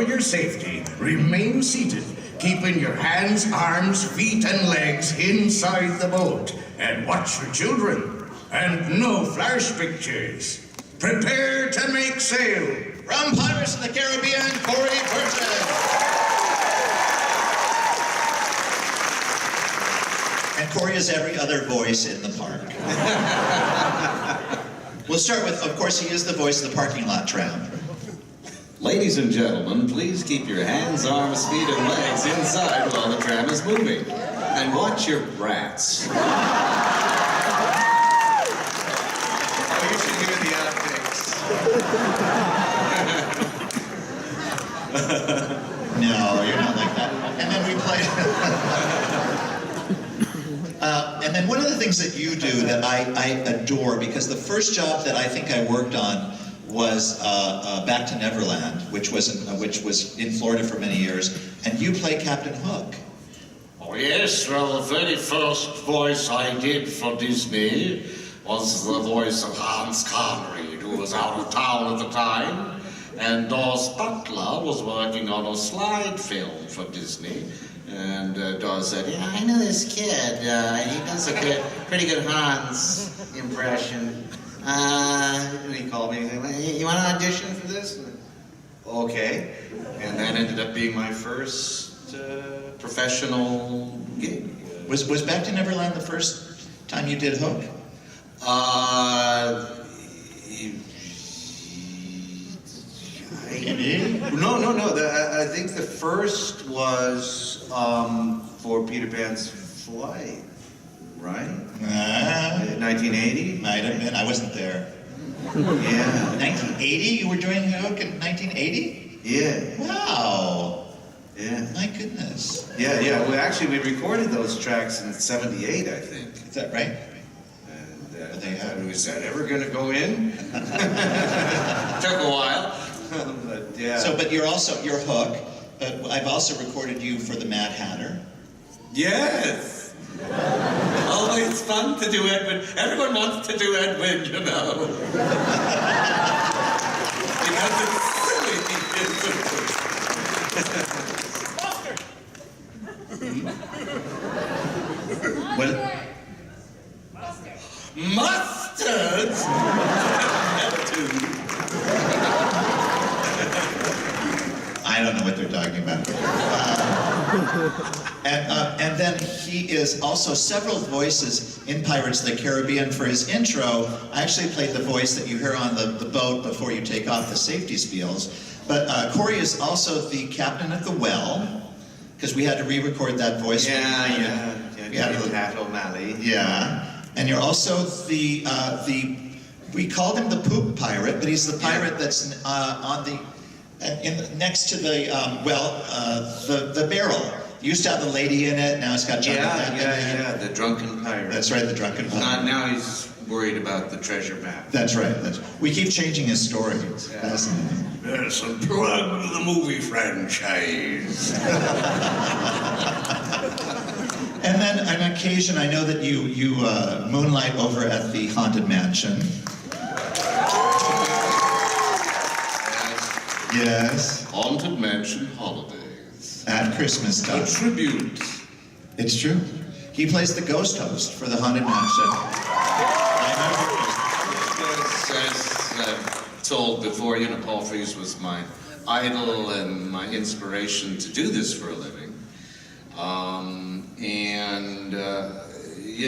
your safety, remain seated, keeping your hands, arms, feet, and legs inside the boat. And watch your children. And no flash pictures. Prepare to make sail. From Pirates of the Caribbean, Corey Burton. And Corey is every other voice in the park. We'll start with, of course, he is the voice of the parking lot tram. Ladies and gentlemen, please keep your hands, arms, feet, and legs inside while the tram is moving. And watch your brats. Oh, you should hear the outtakes. No, you're not like that. And then we play... and then one of the things that you do that I adore, because the first job that I think I worked on was Back to Neverland, which was in Florida for many years, and you play Captain Hook. Oh yes, well, the very first voice I did for Disney was the voice of Hans Conried, who was out of town at the time, and Dawes Butler was working on a slide film for Disney. And Dawes said, "Yeah, I know this kid. He does a pretty good Hans impression." And he called me and said, "You want to audition for this?" Okay. And that ended up being my first professional gig. Was Back to Neverland the first time you did Hook? No. I think the first was for Peter Pan's Flight, right? 1980? Might have been. I wasn't there. Yeah. 1980? You were doing Hook in 1980? Yeah. Wow. Yeah. My goodness. Yeah. We recorded those tracks in '78, I think. Is that right? And was that ever going to go in? Took a while. But yeah. But you're Hook, but I've also recorded you for the Mad Hatter. Yes. Always fun to do Edwin. Everyone wants to do Edwin, you know. Because it's silly. What? Mustards? I don't know what they're talking about. And then he is also several voices in Pirates of the Caribbean. For his intro, I actually played the voice that you hear on the boat before you take off the safety spiels. But Corey is also the captain at the well, because we had to re-record that voice. Yeah. Pat O'Malley. Yeah. And you're also the we called him the poop pirate, but he's the pirate that's next to the the barrel. Used to have the lady in it, now it's got Johnny Depp in it. The drunken pirate. That's right, the drunken pirate. Now he's worried about the treasure map. That's right. We keep changing his story. It's fascinating. Yes, a plug to the movie franchise. And then on occasion, I know that you moonlight over at the Haunted Mansion. Yes. Haunted Mansion Holidays. At Christmas time. A tribute. It's true. He plays the ghost host for the Haunted Mansion. As I've told before, Paul Frees was my idol and my inspiration to do this for a living.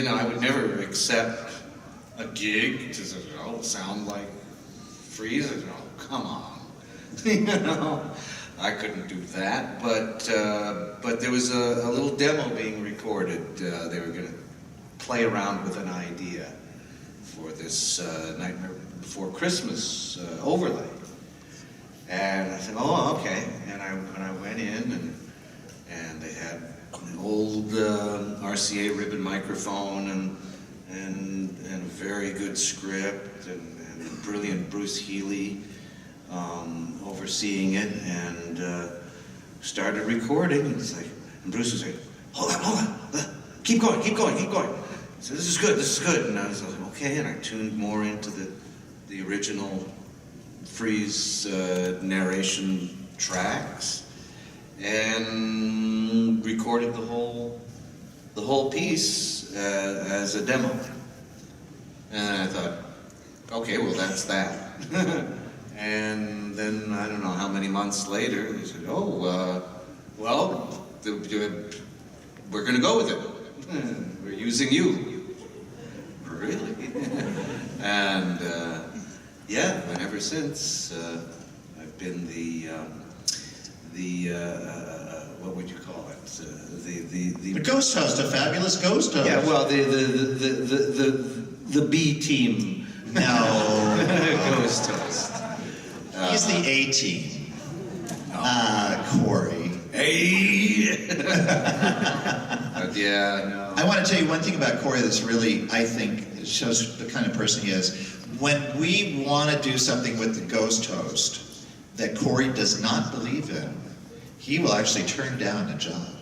I would never accept a gig to sound like Frees. Come on. I couldn't do that, but there was a little demo being recorded. They were going to play around with an idea for this Nightmare Before Christmas overlay, and I said, "Oh, okay." And I went in, and they had an old RCA ribbon microphone and a very good script and brilliant Bruce Healy overseeing it, and started recording. And Bruce was like, hold on, keep going. So this is good. And I was like, okay, and I tuned more into the original Freeze narration tracks and recorded the whole piece as a demo. And I thought, okay, well that's that. And then I don't know how many months later, they said, oh, well, we're going to go with it. We're using you. Really? And yeah, and ever since, I've been the what would you call it? The ghost host, a fabulous ghost host. Yeah, well, the B team. No. Ghost host. He's the A team. Corey. Hey. But yeah, no. I want to tell you one thing about Corey that's really, I think, shows the kind of person he is. When we want to do something with the ghost host that Corey does not believe in, he will actually turn down a job.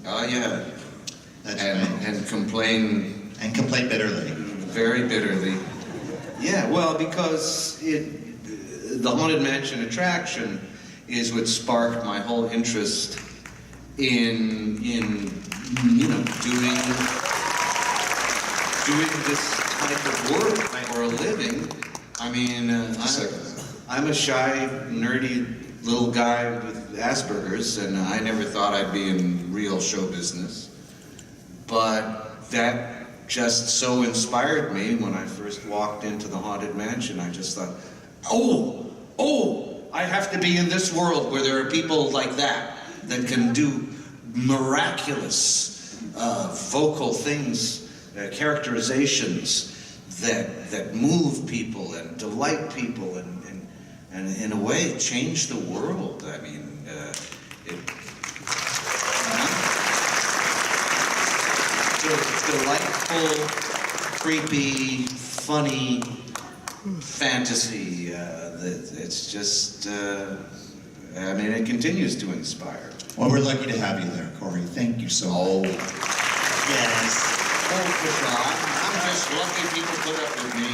Oh yeah. That's right. And complain. And complain bitterly. Very bitterly. Yeah, well, because the Haunted Mansion attraction is what sparked my whole interest in doing this type of work for a living. I mean, I'm a shy, nerdy little guy with Asperger's, and I never thought I'd be in real show business. But that just so inspired me when I first walked into the Haunted Mansion. I just thought, oh, I have to be in this world where there are people like that can do miraculous vocal things, characterizations that move people and delight people and in a way change the world. I mean, it's delightful, creepy, funny fantasy. It's just, I mean, it continues to inspire. Well, we're lucky to have you there, Corey. Thank you so much. Yes. Oh, for sure. I'm just lucky people put up with me.